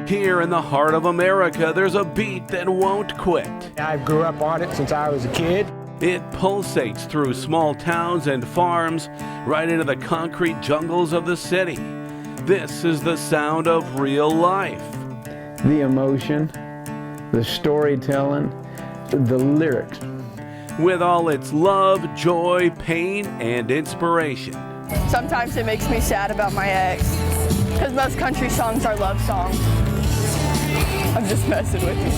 Here in the heart of America, there's a beat that won't quit. I grew up on it since I was a kid. It pulsates through small towns and farms, right into the concrete jungles of the city. This is the sound of real life. The emotion, the storytelling, the lyrics. With all its love, joy, pain, and inspiration. Sometimes it makes me sad about my ex, because most country songs are love songs. I'm just messing with you.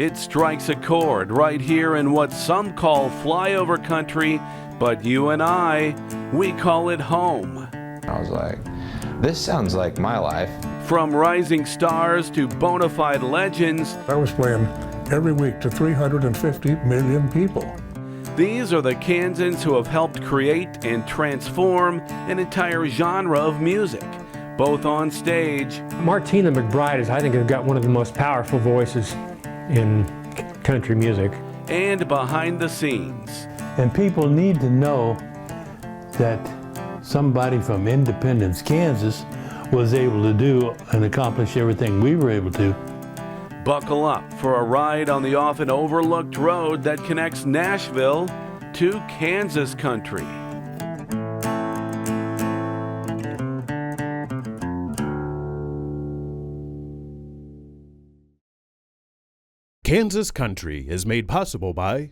It strikes a chord right here in what some call flyover country, but you and I, we call it home. I was like, this sounds like my life. From rising stars to bona fide legends, I was playing every week to 350 million people. these are the Kansans who have helped create and transform an entire genre of music, both on stage. Martina McBride has, I think, has got one of the most powerful voices in country music. And behind the scenes. And people need to know that somebody from Independence, Kansas was able to do and accomplish everything we were able to. Buckle up for a ride on the often overlooked road that connects Nashville to Kansas country. Kansas Country is made possible by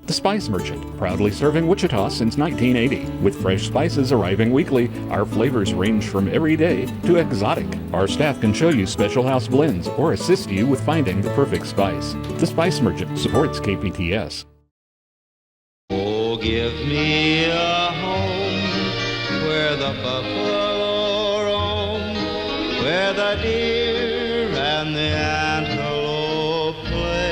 The Spice Merchant, proudly serving Wichita since 1980. With fresh spices arriving weekly, our flavors range from everyday to exotic. Our staff can show you special house blends or assist you with finding the perfect spice. The Spice Merchant supports KPTS. Oh, give me a home where the buffalo roam, where the deer and the antelope play.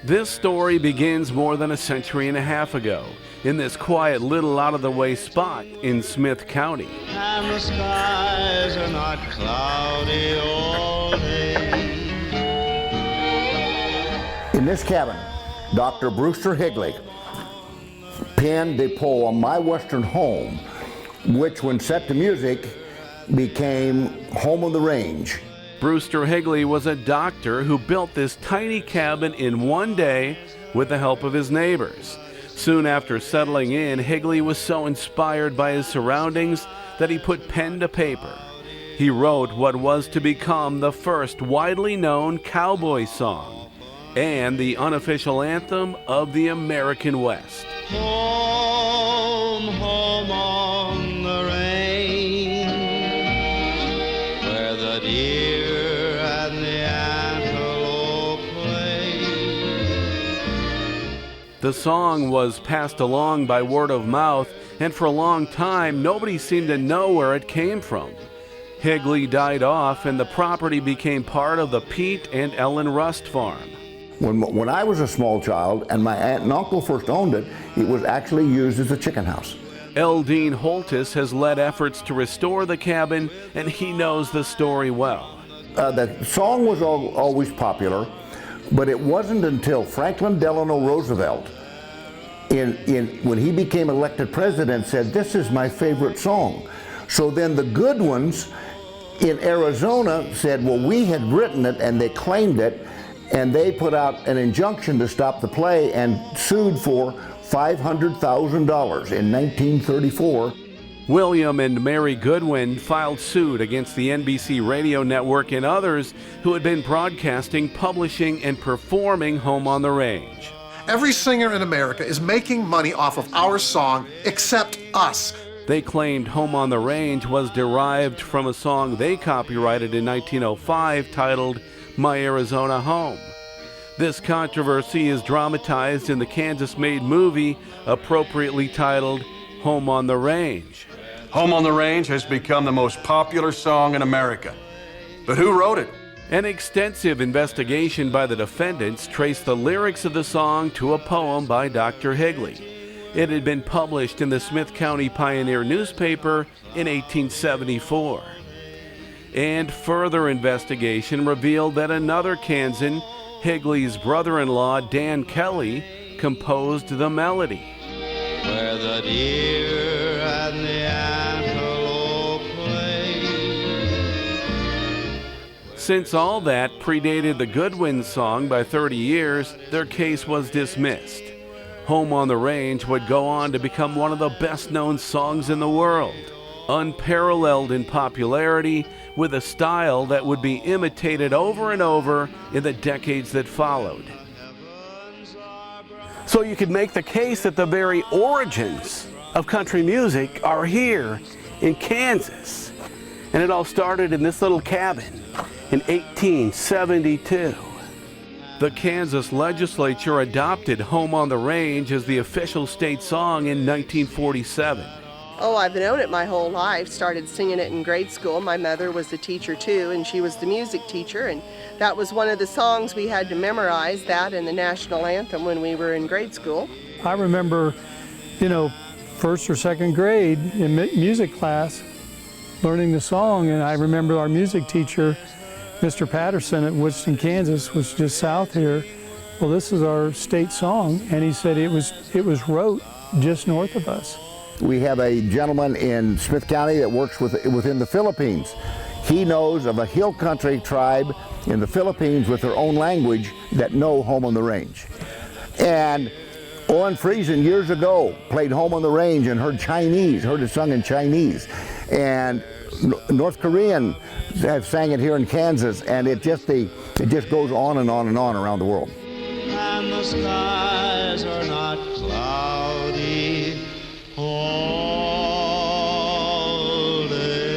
This story begins more than a century and a half ago in this quiet little out-of-the-way spot in Smith County. And the skies are not cloudy all day. In this cabin, Dr. Brewster Higley penned the poem My Western Home, which when set to music became Home on the Range. Brewster Higley was a doctor who built this tiny cabin in one day with the help of his neighbors. Soon after settling in, Higley was so inspired by his surroundings that he put pen to paper. He wrote what was to become the first widely known cowboy song and the unofficial anthem of the American West. Home, home on the range, where the deer and the antelope play. The song was passed along by word of mouth, and for a long time, nobody seemed to know where it came from. Higley died off, and the property became part of the Pete and Ellen Rust farm. When I was a small child and my aunt and uncle first owned it, it was actually used as a chicken house. Eldine Holtis has led efforts to restore the cabin, and he knows the story well. The song was always popular, but it wasn't until Franklin Delano Roosevelt, when he became elected president, said, "This is my favorite song." So then the good ones in Arizona said, well, we had written it, and they claimed it, and they put out an injunction to stop the play and sued for $500,000 in 1934. William and Mary Goodwin filed suit against the NBC radio network and others who had been broadcasting, publishing, and performing Home on the Range. Every singer in America is making money off of our song except us. They claimed Home on the Range was derived from a song they copyrighted in 1905 titled My Arizona Home. This controversy is dramatized in the Kansas-made movie appropriately titled Home on the Range. Home on the Range has become the most popular song in America. But who wrote it? An extensive investigation by the defendants traced the lyrics of the song to a poem by Dr. Higley. It had been published in the Smith County Pioneer newspaper in 1874. And further investigation revealed that another Kansan, Higley's brother-in-law Dan Kelly, composed the melody. Where the deer and the antelope play. Since all that predated the Goodwin song by 30 years, their case was dismissed. Home on the Range would go on to become one of the best-known songs in the world, unparalleled in popularity, with a style that would be imitated over and over in the decades that followed. So you could make the case that the very origins of country music are here in Kansas. And it all started in this little cabin in 1872. The Kansas legislature adopted Home on the Range as the official state song in 1947. Oh, I've known it my whole life. Started singing it in grade school. My mother was a teacher too, and she was the music teacher, and that was one of the songs we had to memorize, that and the national anthem, when we were in grade school. I remember, first or second grade in music class, learning the song, and I remember our music teacher, Mr. Patterson at Woodson, Kansas, was just south here. Well, this is our state song, and he said it was wrote just north of us. We have a gentleman in Smith County that works within the Philippines. He knows of a hill country tribe in the Philippines with their own language that know Home on the Range. And Owen Friesen years ago played Home on the Range and heard it sung in Chinese. And North Korean have sang it here in Kansas, and it just goes on and on and on around the world. And the skies are not cloudy all day.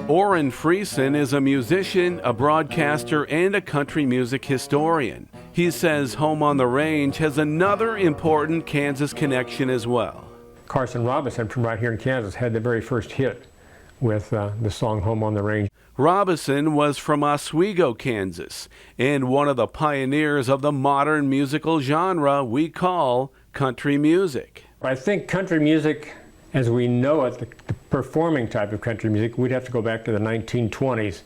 Owen Friesen is a musician, a broadcaster, and a country music historian. He says Home on the Range has another important Kansas connection as well. Carson Robinson from right here in Kansas had the very first hit with the song Home on the Range. Robinson was from Oswego, Kansas, and one of the pioneers of the modern musical genre we call country music. I think country music, as we know it, the performing type of country music, we'd have to go back to the 1920s.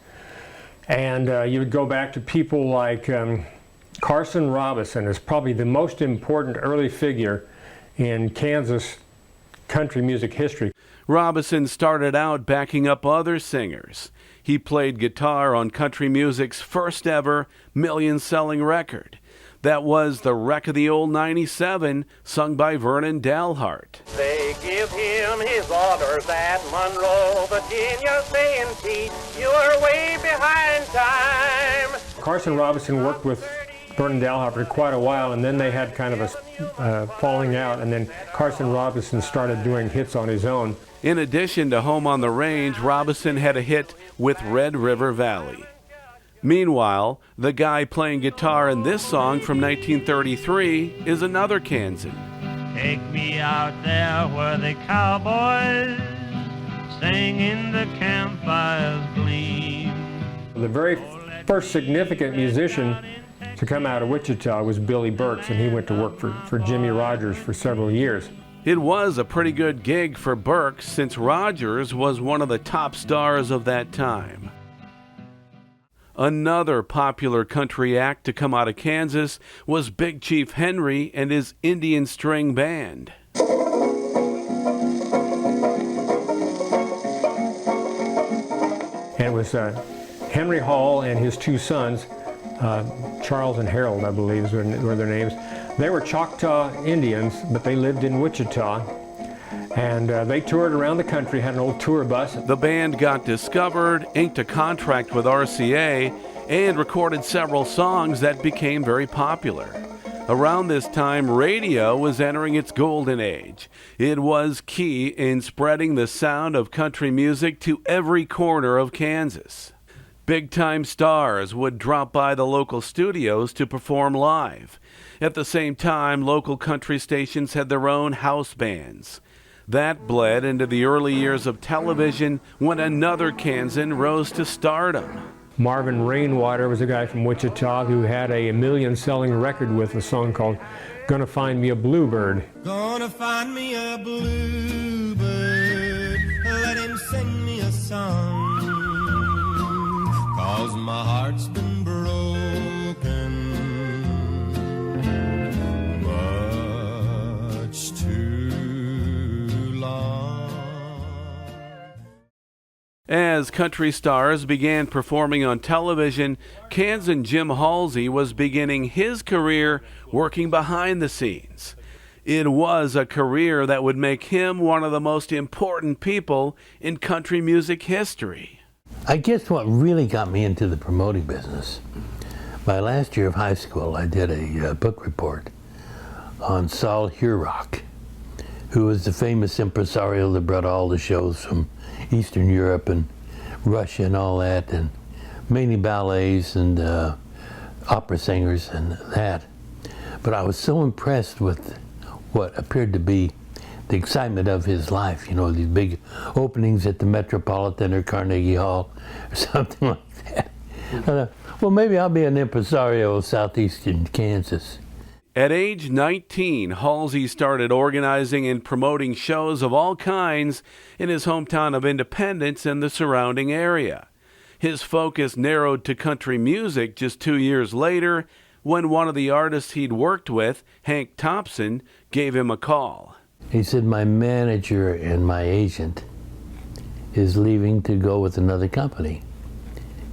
And you would go back to people like Carson Robinson is probably the most important early figure in Kansas country music history. Robinson started out backing up other singers. He played guitar on country music's first ever million-selling record. That was The Wreck of the Old 97, sung by Vernon Dalhart. They give him his orders at Monroe, Virginia, saying, Pete, you're way behind time. Carson Robinson worked with Vernon Dalhart for quite a while, and then they had kind of a falling out, and then Carson Robinson started doing hits on his own. In addition to Home on the Range, Robinson had a hit with Red River Valley. Meanwhile, the guy playing guitar in this song from 1933 is another Kansan. Take me out there where the cowboys sing in the campfire's gleam. The very first significant musician to come out of Wichita was Billy Burks, and he went to work for Jimmie Rodgers for several years. It was a pretty good gig for Burks, since Rodgers was one of the top stars of that time. Another popular country act to come out of Kansas was Big Chief Henry and his Indian String Band. And it was Henry Hall and his two sons, Charles and Harold, I believe were their names. They were Choctaw Indians, but they lived in Wichita. And they toured around the country, had an old tour bus. The band got discovered, inked a contract with RCA, and recorded several songs that became very popular. Around this time, radio was entering its golden age. It was key in spreading the sound of country music to every corner of Kansas. Big-time stars would drop by the local studios to perform live. At the same time, local country stations had their own house bands. That bled into the early years of television when another Kansan rose to stardom. Marvin Rainwater was a guy from Wichita who had a million-selling record with a song called Gonna Find Me a Bluebird. Gonna find me a bluebird, let him sing me a song, 'cause my heart's been broken much too long. As country stars began performing on television, Kansan Jim Halsey was beginning his career working behind the scenes. It was a career that would make him one of the most important people in country music history. I guess what really got me into the promoting business, my last year of high school, I did a book report on Saul Hurok, who was the famous impresario that brought all the shows from Eastern Europe and Russia and all that, and mainly ballets and opera singers and that. But I was so impressed with what appeared to be the excitement of his life, you know, these big openings at the Metropolitan or Carnegie Hall or something like that. I thought, well, maybe I'll be an impresario of southeastern Kansas. At age 19, Halsey started organizing and promoting shows of all kinds in his hometown of Independence and the surrounding area. His focus narrowed to country music just 2 years later when one of the artists he'd worked with, Hank Thompson, gave him a call. He said, my manager and my agent is leaving to go with another company.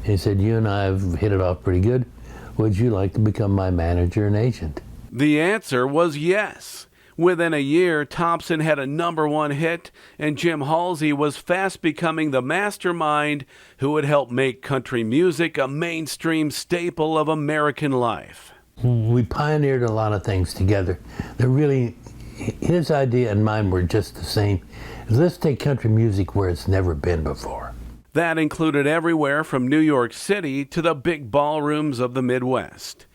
He said, you and I have hit it off pretty good. Would you like to become my manager and agent? The answer was yes. Within a year, Thompson had a #1 hit, and Jim Halsey was fast becoming the mastermind who would help make country music a mainstream staple of American life. We pioneered a lot of things together. They're really, his idea and mine were just the same. Let's take country music where it's never been before. That included everywhere from New York City to the big ballrooms of the Midwest.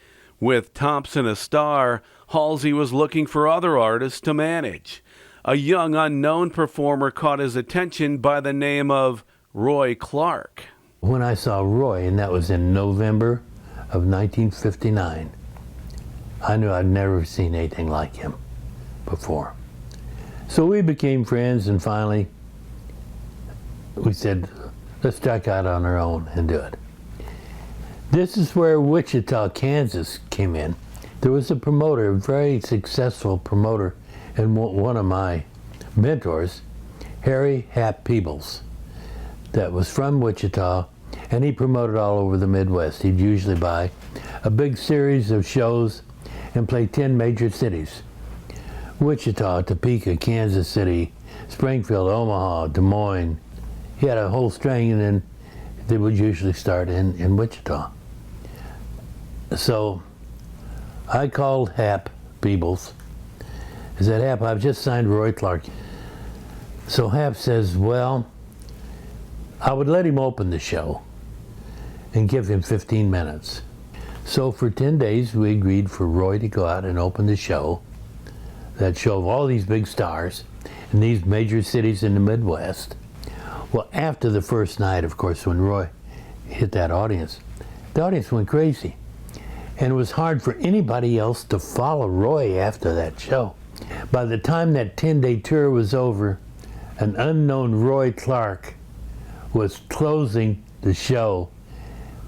With Thompson a star, Halsey was looking for other artists to manage. A young unknown performer caught his attention by the name of Roy Clark. When I saw Roy, and that was in November of 1959, I knew I'd never seen anything like him before. So we became friends, and finally we said, let's strike out on our own and do it. This is where Wichita, Kansas came in. There was a promoter, a very successful promoter, and one of my mentors, Harry Hap Peebles, that was from Wichita, and he promoted all over the Midwest. He'd usually buy a big series of shows and play 10 major cities. Wichita, Topeka, Kansas City, Springfield, Omaha, Des Moines. He had a whole string, and then they would usually start in Wichita. So I called Hap Peebles. I said, Hap, I've just signed Roy Clark. So Hap says, well, I would let him open the show and give him 15 minutes. So for 10 days, we agreed for Roy to go out and open the show, that show of all these big stars in these major cities in the Midwest. Well, after the first night, of course, when Roy hit that audience, the audience went crazy. And it was hard for anybody else to follow Roy after that show. By the time that 10-day tour was over, an unknown Roy Clark was closing the show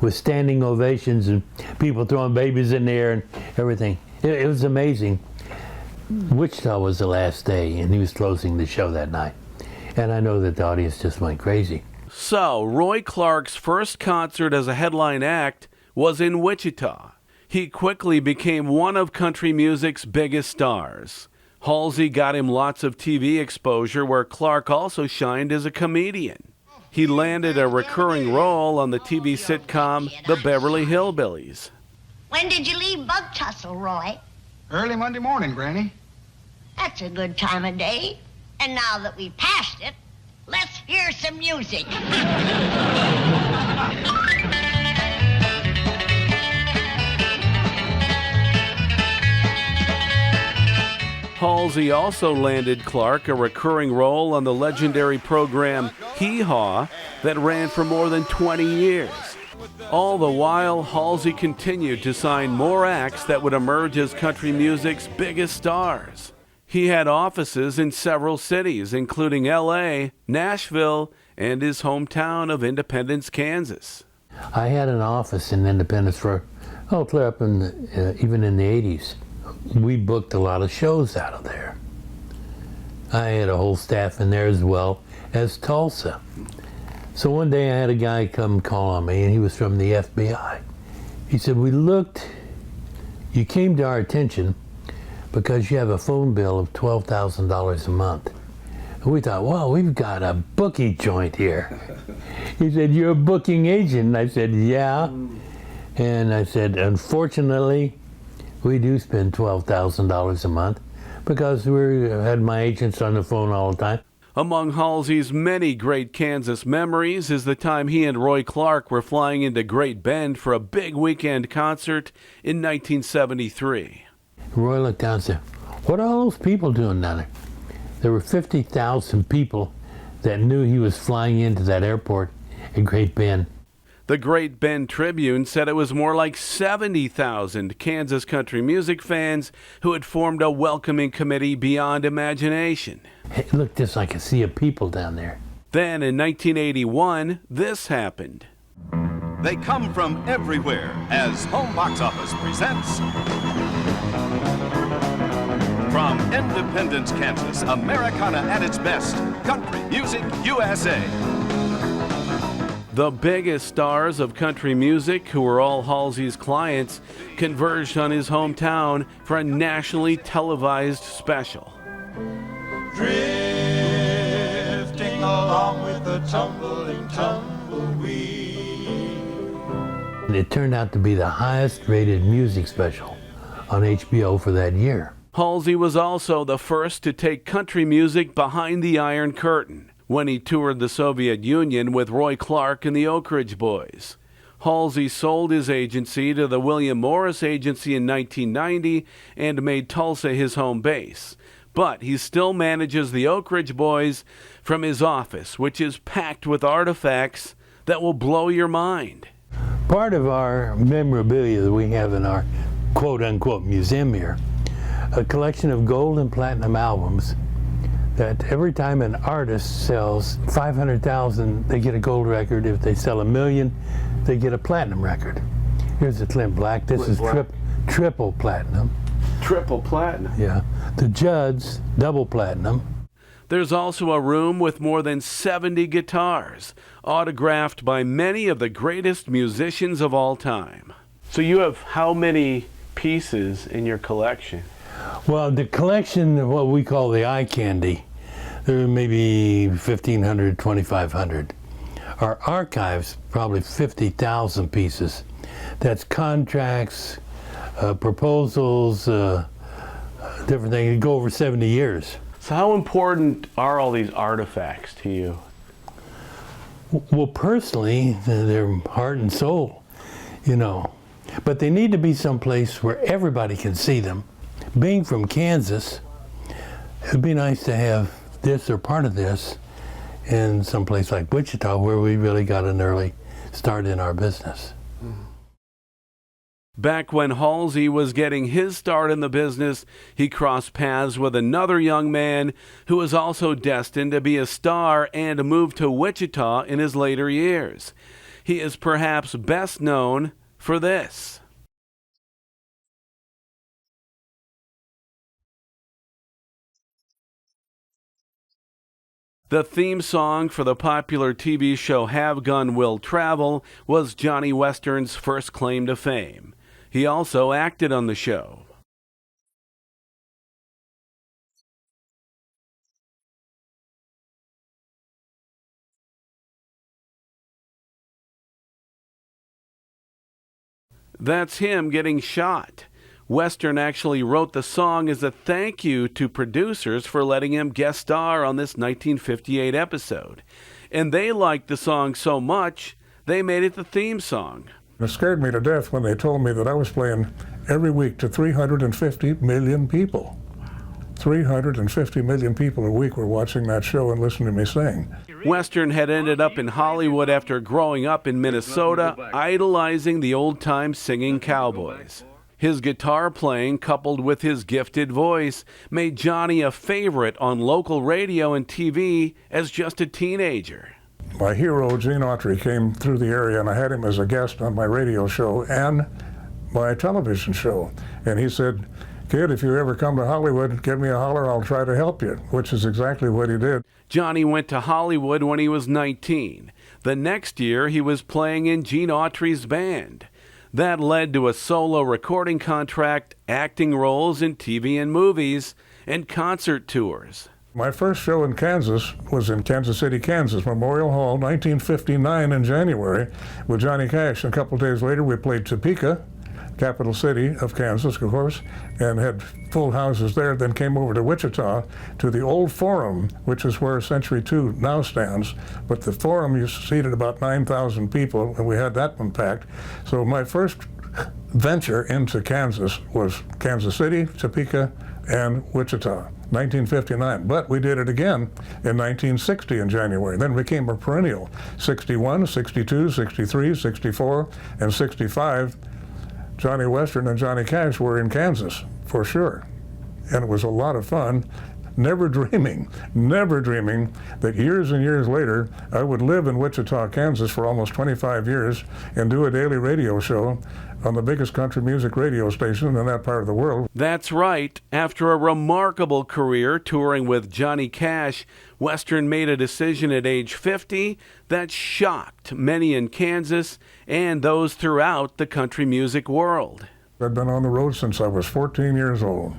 with standing ovations and people throwing babies in the air and everything. It was amazing. Wichita was the last day, and he was closing the show that night. And I know that the audience just went crazy. So, Roy Clark's first concert as a headline act was in Wichita. He quickly became one of country music's biggest stars. Halsey got him lots of TV exposure, where Clark also shined as a comedian. He landed a recurring role on the TV sitcom The Beverly Hillbillies. When did you leave Bug Tussle, Roy? Early Monday morning, Granny. That's a good time of day. And now that we've passed it, let's hear some music. Halsey also landed Clark a recurring role on the legendary program Hee Haw that ran for more than 20 years. All the while, Halsey continued to sign more acts that would emerge as country music's biggest stars. He had offices in several cities, including L.A., Nashville, and his hometown of Independence, Kansas. I had an office in Independence for, clear up in even in the 80s. We booked a lot of shows out of there. I had a whole staff in there as well as Tulsa. So one day I had a guy come call on me, and he was from the FBI. He said, you came to our attention because you have a phone bill of $12,000 a month. And we thought, well, we've got a bookie joint here. He said, you're a booking agent? And I said, yeah. And I said, unfortunately, we do spend $12,000 a month because we had my agents on the phone all the time. Among Halsey's many great Kansas memories is the time he and Roy Clark were flying into Great Bend for a big weekend concert in 1973. Roy looked down and said, what are all those people doing down there? There were 50,000 people that knew he was flying into that airport in Great Bend. The Great Bend Tribune said it was more like 70,000 Kansas country music fans who had formed a welcoming committee beyond imagination. It looked just like a sea of people down there. Then in 1981, this happened. They come from everywhere as Home Box Office presents from Independence, Kansas, Americana at its best, Country Music USA. The biggest stars of country music, who were all Halsey's clients, converged on his hometown for a nationally televised special. Drifting along with the tumbling tumbleweed. It turned out to be the highest rated music special on HBO for that year. Halsey was also the first to take country music behind the Iron Curtain when he toured the Soviet Union with Roy Clark and the Oak Ridge Boys. Halsey sold his agency to the William Morris Agency in 1990 and made Tulsa his home base. But he still manages the Oak Ridge Boys from his office, which is packed with artifacts that will blow your mind. Part of our memorabilia that we have in our quote-unquote museum here, a collection of gold and platinum albums that every time an artist sells 500,000, they get a gold record. If they sell 1 million, they get a platinum record. Here's the Clint Black. This is triple platinum. Triple platinum? Yeah. The Judds, double platinum. There's also a room with more than 70 guitars, autographed by many of the greatest musicians of all time. So you have how many pieces in your collection? Well, the collection, what we call the eye candy, there are maybe 1,500, 2,500. Our archives, probably 50,000 pieces. That's contracts, proposals, different things. It go over 70 years. So how important are all these artifacts to you? Well, personally, they're heart and soul, you know. But they need to be someplace where everybody can see them. Being from Kansas, it'd be nice to have this or part of this in some place like Wichita, where we really got an early start in our business. Back when Halsey was getting his start in the business, he crossed paths with another young man who was also destined to be a star and moved to Wichita in his later years. He is perhaps best known for this. The theme song for the popular TV show Have Gun Will Travel was Johnny Western's first claim to fame. He also acted on the show. That's him getting shot. Western actually wrote the song as a thank you to producers for letting him guest star on this 1958 episode. And they liked the song so much, they made it the theme song. It scared me to death when they told me that I was playing every week to 350 million people. 350 million people a week were watching that show and listening to me sing. Western had ended up in Hollywood after growing up in Minnesota, idolizing the old-time singing cowboys. His guitar playing, coupled with his gifted voice, made Johnny a favorite on local radio and TV as just a teenager. My hero, Gene Autry, came through the area, and I had him as a guest on my radio show and my television show. And he said, "Kid, if you ever come to Hollywood, give me a holler, I'll try to help you," which is exactly what he did. Johnny went to Hollywood when he was 19. The next year, he was playing in Gene Autry's band. That led to a solo recording contract, acting roles in TV and movies, and concert tours. My first show in Kansas was in Kansas City, Kansas, Memorial Hall, 1959 in January, with Johnny Cash. A couple days later, we played Topeka, capital city of Kansas, of course, and had full houses there. Then came over to Wichita to the old Forum, which is where Century 2 now stands. But the Forum seated about 9,000 people, and we had that one packed. So my first venture into Kansas was Kansas City, Topeka, and Wichita, 1959. But we did it again in 1960 in January. Then became a perennial. 61, 62, 63, 64, and 65. Johnny Western and Johnny Cash were in Kansas, for sure. And it was a lot of fun, never dreaming that years and years later, I would live in Wichita, Kansas for almost 25 years and do a daily radio show on the biggest country music radio station in that part of the world. That's right. After a remarkable career touring with Johnny Cash, Western made a decision at age 50 that shocked many in Kansas and those throughout the country music world. I'd been on the road since I was 14 years old.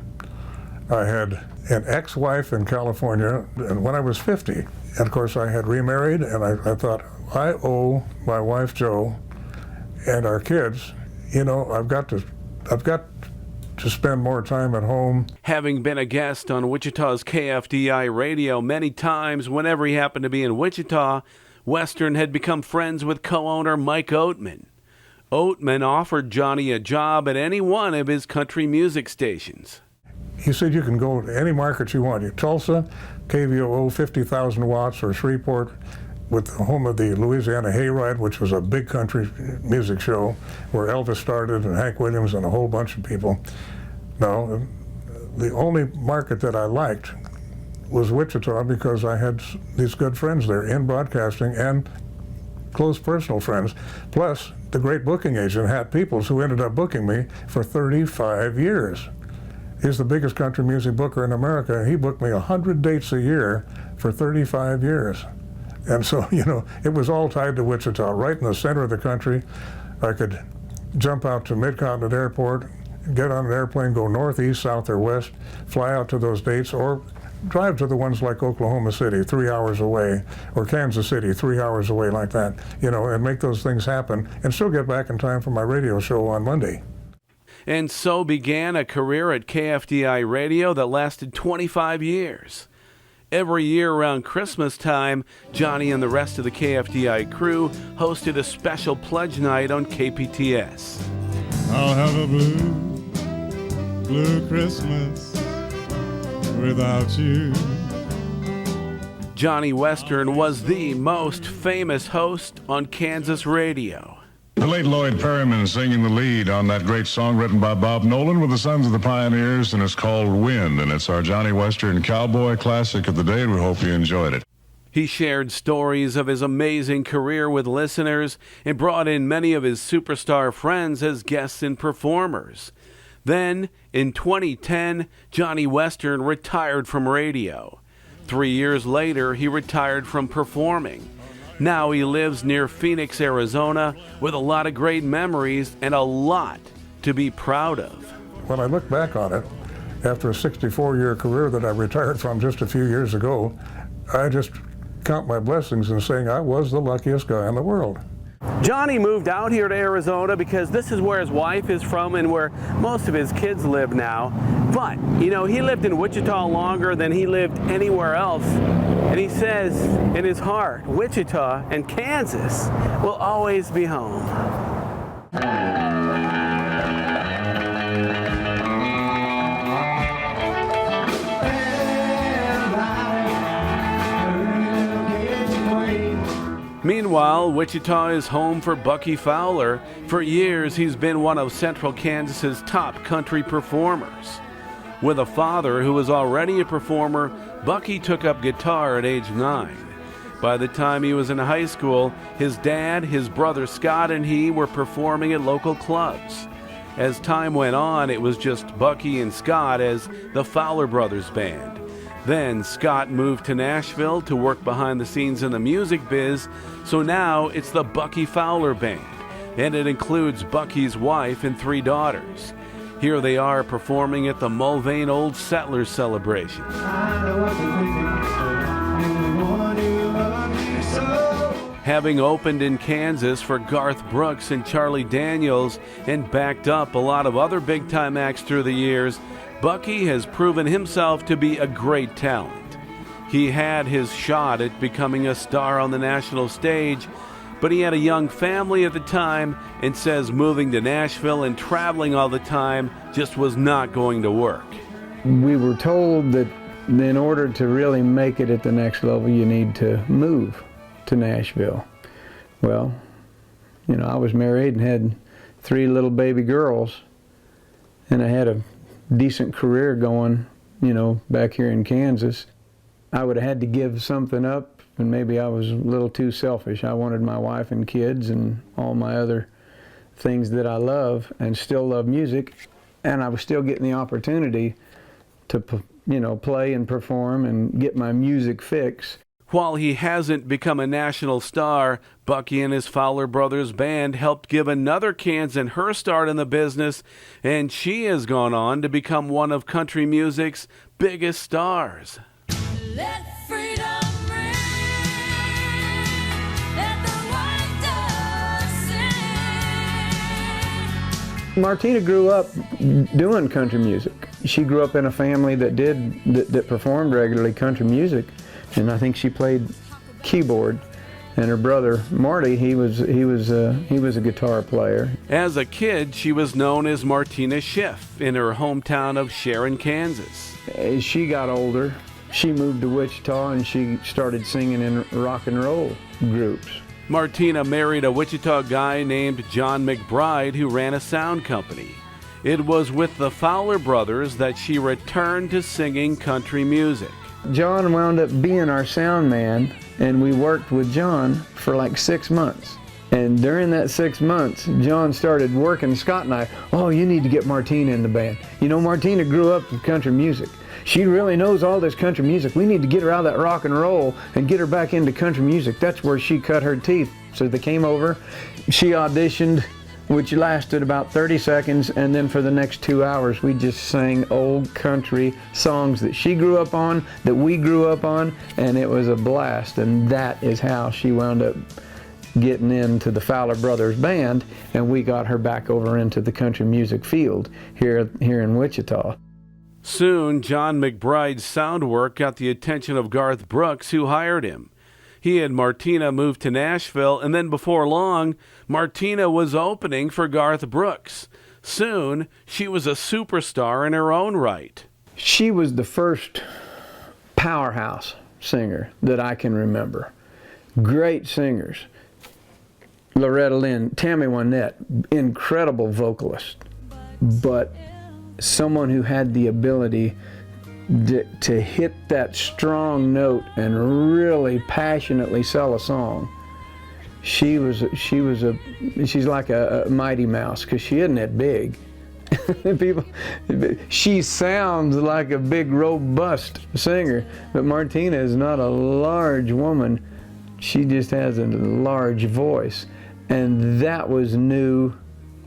I had an ex-wife in California, and when I was 50, and of course I had remarried, and I thought, I owe my wife Jo and our kids, you know, I've got to spend more time at home. Having been a guest on Wichita's KFDI radio many times whenever he happened to be in Wichita, Western had become friends with co-owner Mike Oatman. Oatman offered Johnny a job at any one of his country music stations. He said you can go to any market you want. Tulsa, KVOO, 50,000 watts, or Shreveport, with the home of the Louisiana Hayride, which was a big country music show where Elvis started and Hank Williams and a whole bunch of people. No, the only market that I liked was Wichita because I had these good friends there in broadcasting and close personal friends, plus the great booking agent, Hat Peoples, who ended up booking me for 35 years. He's the biggest country music booker in America. He booked me 100 dates a year for 35 years. And so, you know, it was all tied to Wichita, right in the center of the country. I could jump out to Mid-Continent Airport, get on an airplane, go northeast, south, or west, fly out to those dates, or drive to the ones like Oklahoma City, 3 hours away, or Kansas City, 3 hours away, like that, you know, and make those things happen, and still get back in time for my radio show on Monday. And so began a career at KFDI Radio that lasted 25 years. Every year around Christmas time, Johnny and the rest of the KFDI crew hosted a special pledge night on KPTS. I'll have a blue, blue Christmas without you. Johnny Western was the most famous host on Kansas radio. The late Lloyd Perryman singing the lead on that great song written by Bob Nolan with the Sons of the Pioneers, and it's called Wind, and it's our Johnny Western cowboy classic of the day, and we hope you enjoyed it. He shared stories of his amazing career with listeners and brought in many of his superstar friends as guests and performers. Then, in 2010, Johnny Western retired from radio. 3 years later, he retired from performing. Now he lives near Phoenix, Arizona, with a lot of great memories and a lot to be proud of. When I look back on it, after a 64-year career that I retired from just a few years ago, I just count my blessings in saying I was the luckiest guy in the world. Johnny moved out here to Arizona because this is where his wife is from and where most of his kids live now. But, you know, he lived in Wichita longer than he lived anywhere else. And he says in his heart, Wichita and Kansas will always be home. Meanwhile, Wichita is home for Bucky Fowler. For years, he's been one of Central Kansas's top country performers. With a father who was already a performer, Bucky took up guitar at age 9. By the time he was in high school, his dad, his brother Scott, and he were performing at local clubs. As time went on, it was just Bucky and Scott as the Fowler Brothers Band. Then Scott moved to Nashville to work behind the scenes in the music biz, so now it's the Bucky Fowler Band, and it includes Bucky's wife and 3 daughters. Here they are performing at the Mulvane Old Settlers celebration. Having opened in Kansas for Garth Brooks and Charlie Daniels and backed up a lot of other big-time acts through the years, Bucky has proven himself to be a great talent. He had his shot at becoming a star on the national stage, but he had a young family at the time and says moving to Nashville and traveling all the time just was not going to work. We were told that in order to really make it at the next level, you need to move to Nashville. Well, you know, I was married and had 3 little baby girls, and I had a decent career going, you know, back here in Kansas. I would have had to give something up, and maybe I was a little too selfish. I wanted my wife and kids and all my other things that I love and still love music, and I was still getting the opportunity to, you know, play and perform and get my music fix. While he hasn't become a national star, Bucky and his Fowler Brothers Band helped give another Kansan her start in the business, and she has gone on to become one of country music's biggest stars. Let freedom ring, let the white dove sing. Martina grew up doing country music. She grew up in a family that performed regularly country music. And I think she played keyboard, and her brother Marty, he was a guitar player. As a kid, she was known as Martina Schiff in her hometown of Sharon, Kansas. As she got older, she moved to Wichita and she started singing in rock and roll groups. Martina married a Wichita guy named John McBride who ran a sound company. It was with the Fowler Brothers that she returned to singing country music. John wound up being our sound man, and we worked with John for like 6 months. And during that 6 months, John started working Scott and I, oh, you need to get Martina in the band. You know, Martina grew up with country music. She really knows all this country music. We need to get her out of that rock and roll and get her back into country music. That's where she cut her teeth. So they came over, she auditioned, which lasted about 30 seconds, and then for the next 2 hours we just sang old country songs that she grew up on, that we grew up on, and it was a blast. And that is how she wound up getting into the Fowler Brothers Band, and we got her back over into the country music field here in Wichita. Soon, John McBride's sound work got the attention of Garth Brooks, who hired him. He and Martina moved to Nashville, and then before long, Martina was opening for Garth Brooks. Soon, she was a superstar in her own right. She was the first powerhouse singer that I can remember. Great singers. Loretta Lynn, Tammy Wynette, incredible vocalist, but someone who had the ability to hit that strong note and really passionately sell a song. She's like a Mighty Mouse, because she isn't that big. She sounds like a big robust singer, but Martina is not a large woman. She just has a large voice, and that was new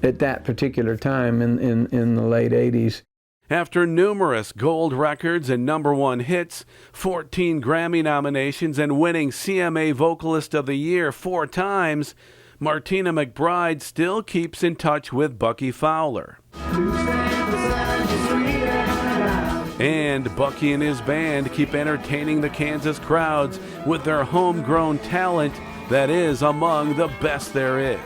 at that particular time in the late 80s. After numerous gold records and #1 hits, 14 Grammy nominations, and winning CMA Vocalist of the Year 4 times, Martina McBride still keeps in touch with Bucky Fowler. And Bucky and his band keep entertaining the Kansas crowds with their homegrown talent that is among the best there is.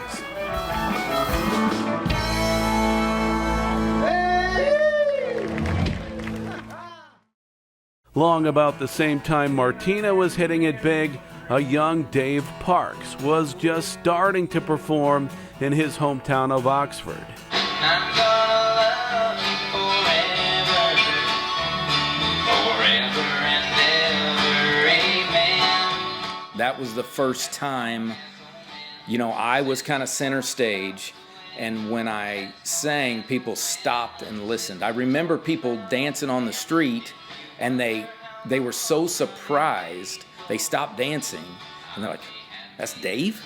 Long about the same time Martina was hitting it big, a young Dave Parks was just starting to perform in his hometown of Oxford. That was the first time, I was kind of center stage, and when I sang, people stopped and listened. I remember people dancing on the street, and they were so surprised, they stopped dancing, and they're like, "That's Dave?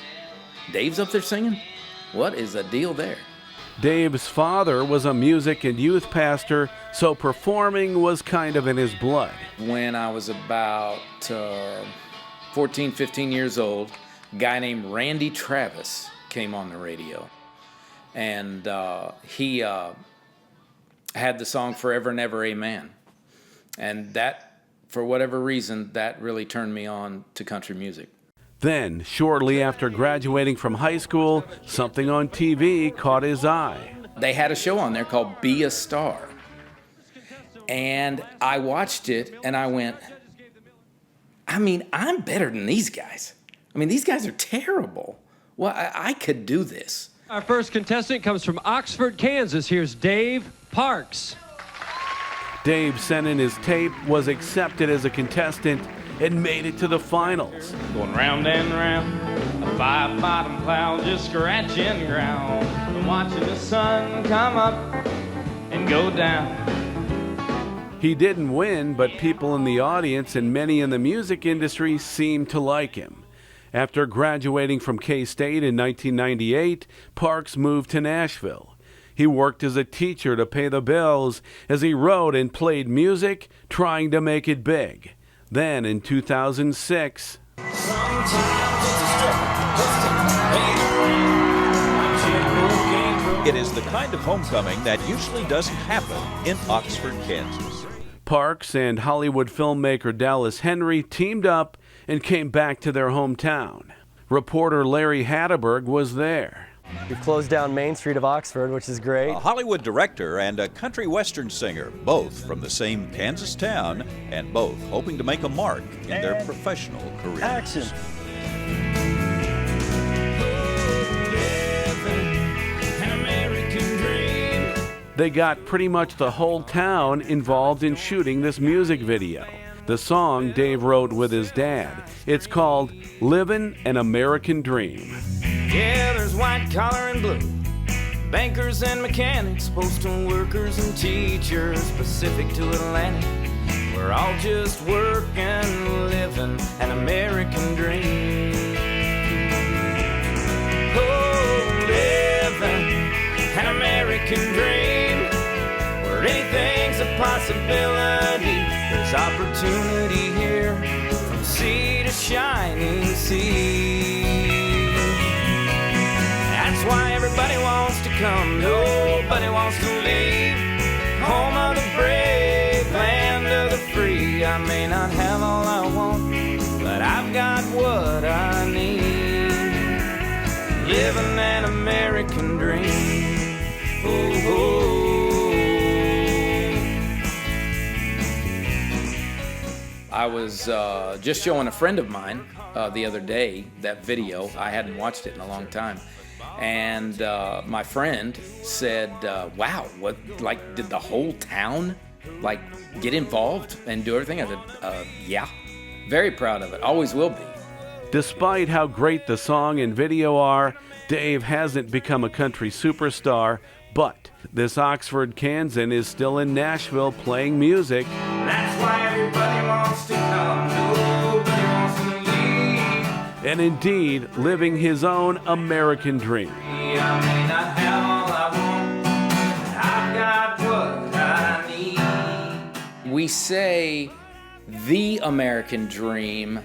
Dave's up there singing? What is the deal there?" Dave's father was a music and youth pastor, so performing was kind of in his blood. When I was about 14, 15 years old, a guy named Randy Travis came on the radio. And he had the song Forever and Ever Amen. And that, for whatever reason, that really turned me on to country music. Then, shortly after graduating from high school, something on TV caught his eye. They had a show on there called Be a Star. And I watched it and I went, I'm better than these guys. These guys are terrible. Well, I could do this. Our first contestant comes from Oxford, Kansas. Here's Dave Parks. Dave sent in his tape, was accepted as a contestant, and made it to the finals. Going round and round, a five-bottom cloud just scratching ground. I'm watching the sun come up and go down. He didn't win, but people in the audience and many in the music industry seemed to like him. After graduating from K-State in 1998, Parks moved to Nashville. He worked as a teacher to pay the bills as he wrote and played music, trying to make it big. Then in 2006, it is the kind of homecoming that usually doesn't happen in Oxford, Kansas. Parks and Hollywood filmmaker Dallas Henry teamed up and came back to their hometown. Reporter Larry Hatteberg was there. We've closed down Main Street of Oxford, which is great. A Hollywood director and a country western singer, both from the same Kansas town, and both hoping to make a mark in their professional careers. Action. They got pretty much the whole town involved in shooting this music video. The song Dave wrote with his dad. It's called Livin' an American Dream. Yeah, there's white collar and blue, bankers and mechanics, postal workers and teachers, Pacific to Atlantic. We're all just working, living an American dream. Oh, living an American dream, where anything's a possibility. There's opportunity here, from sea to shining sea. That's why everybody wants to come, nobody wants to leave. Home of the brave, land of the free. I may not have all I want, but I've got what I need. Living an American dream. Oh, oh. I was just showing a friend of mine the other day that video. I hadn't watched it in a long time. And my friend said, wow, what, like, did the whole town, like, get involved and do everything? I said, yeah. Very proud of it. Always will be. Despite how great the song and video are, Dave hasn't become a country superstar, but this Oxford Kansan is still in Nashville playing music. That's why everybody wants to come, nobody wants to leave. And indeed, living his own American dream. I may not have all I want, but I've got what I need. We say the American dream,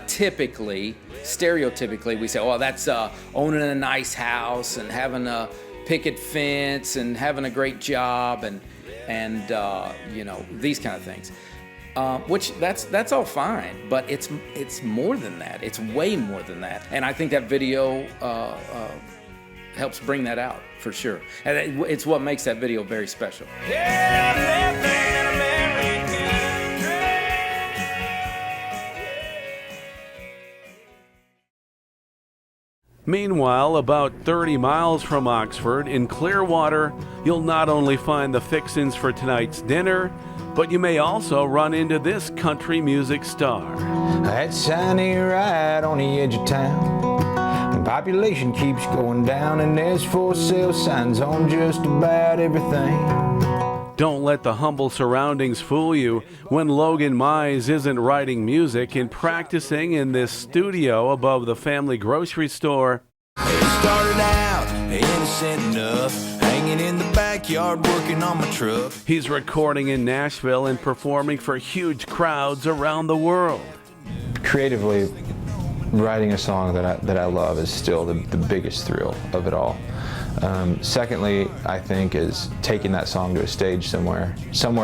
typically, stereotypically, we say, oh, that's owning a nice house and having a picket fence and having a great job and you know, these kind of things. Which that's all fine, but it's more than that. It's way more than that. And I think that video helps bring that out for sure. And it's what makes that video very special. Meanwhile, about 30 miles from Oxford, in Clearwater, you'll not only find the fixins for tonight's dinner, but you may also run into this country music star. That shiny right on the edge of town. Population keeps going down, and there's for sale signs on just about everything. Don't let the humble surroundings fool you when Logan Mize isn't writing music and practicing in this studio above the family grocery store. Started out innocent enough, hanging in the backyard working on my truck. He's recording in Nashville and performing for huge crowds around the world. Creatively, writing a song that I love is still the biggest thrill of it all. Secondly, I think, is taking that song to a stage somewhere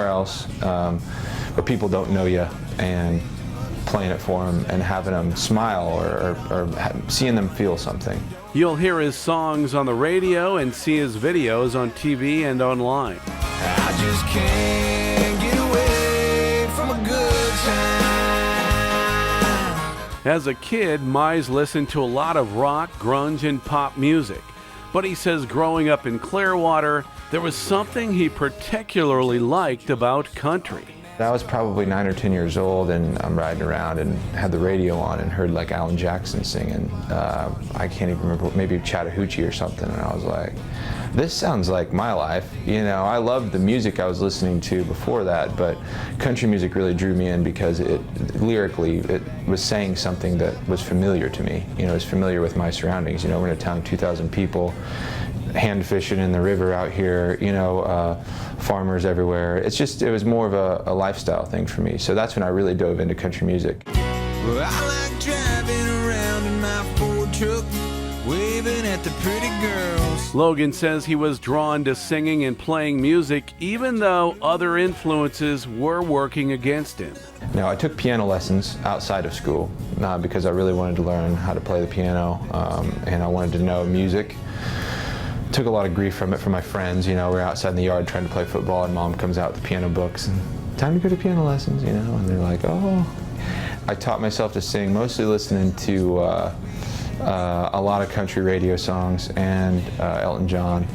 else where people don't know you, and playing it for them and having them smile or seeing them feel something. You'll hear his songs on the radio and see his videos on TV and online. I just can't get away from a good time. As a kid, Mize listened to a lot of rock, grunge, and pop music. But he says growing up in Clearwater, there was something he particularly liked about country. I was probably 9 or 10 years old, and I'm riding around and had the radio on and heard like Alan Jackson singing. I can't even remember, maybe Chattahoochee or something, and I was like, this sounds like my life. You know, I loved the music I was listening to before that, but country music really drew me in because lyrically, it was saying something that was familiar to me. You know, it was familiar with my surroundings. You know, we're in a town of 2,000 people, hand fishing in the river out here, you know, farmers everywhere. It was more of a lifestyle thing for me. So that's when I really dove into country music. Well, I like driving around in my Ford truck, waving at the pretty girls. Logan says he was drawn to singing and playing music even though other influences were working against him. Now, I took piano lessons outside of school because I really wanted to learn how to play the piano, and I wanted to know music. Took a lot of grief from it from my friends. You know, we're outside in the yard trying to play football, and Mom comes out with the piano books and time to go to piano lessons, you know, and they're like, oh. I taught myself to sing, mostly listening to a lot of country radio songs and Elton John.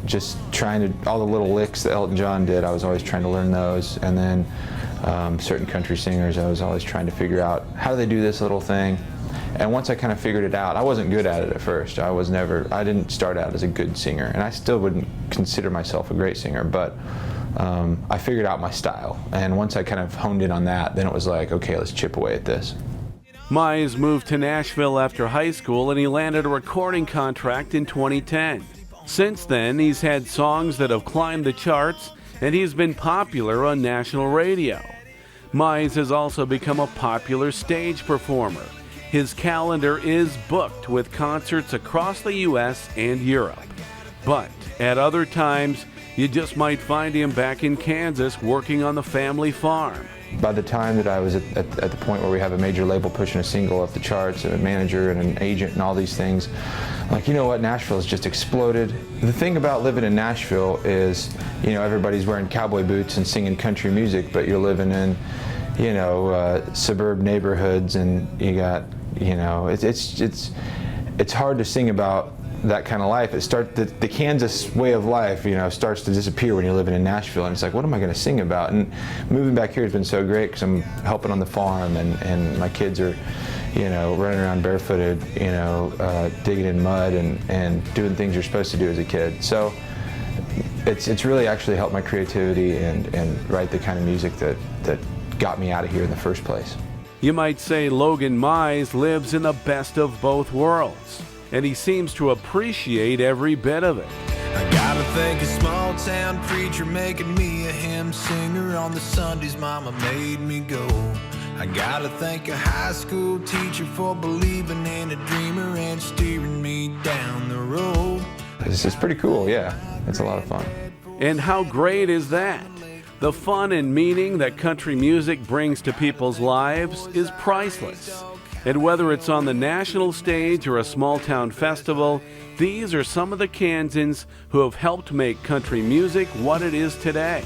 Just trying to, all the little licks that Elton John did, I was always trying to learn those. And then certain country singers, I was always trying to figure out, how do they do this little thing? And once I kind of figured it out, I wasn't good at it at first. I didn't start out as a good singer, and I still wouldn't consider myself a great singer, but I figured out my style. And once I kind of honed in on that, then it was like, okay, let's chip away at this. Mize moved to Nashville after high school, and he landed a recording contract in 2010. Since then, he's had songs that have climbed the charts, and he's been popular on national radio. Mize has also become a popular stage performer. His calendar is booked with concerts across the U.S. and Europe. But at other times, you just might find him back in Kansas working on the family farm. By the time that I was at the point where we have a major label pushing a single up the charts, and a manager and an agent and all these things, like, you know what, Nashville has just exploded. The thing about living in Nashville is, you know, everybody's wearing cowboy boots and singing country music, but you're living in, you know, suburb neighborhoods, and you got, you know, it's hard to sing about that kind of life. The Kansas way of life, you know, starts to disappear when you're living in Nashville, and it's like, what am I going to sing about? And moving back here has been so great because I'm helping on the farm, and my kids are, you know, running around barefooted, you know, digging in mud and doing things you're supposed to do as a kid. So it's really actually helped my creativity and write the kind of music that got me out of here in the first place. You might say Logan Mize lives in the best of both worlds, and he seems to appreciate every bit of it. I gotta thank a small town preacher making me a hymn singer on the Sundays Mama made me go. I gotta thank a high school teacher for believing in a dreamer and steering me down the road. It's pretty cool, yeah. It's a lot of fun. And how great is that? The fun and meaning that country music brings to people's lives is priceless. And whether it's on the national stage or a small-town festival, these are some of the Kansans who have helped make country music what it is today.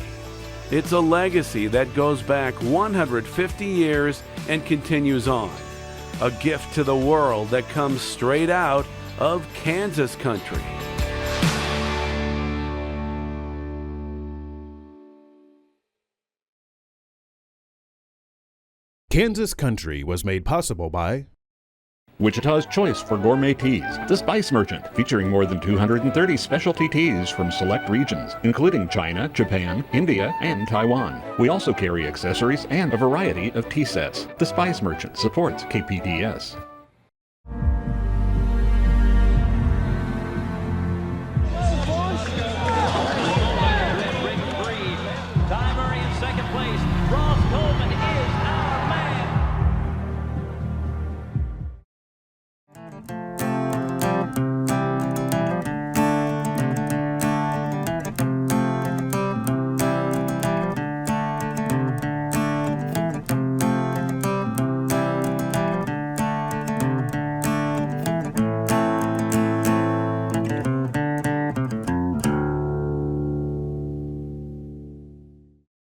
It's a legacy that goes back 150 years and continues on. a gift to the world that comes straight out of Kansas country. Kansas Country was made possible by Wichita's choice for gourmet teas, The Spice Merchant, featuring more than 230 specialty teas from select regions, including China, Japan, India, and Taiwan. We also carry accessories and a variety of tea sets. The Spice Merchant supports KPDS.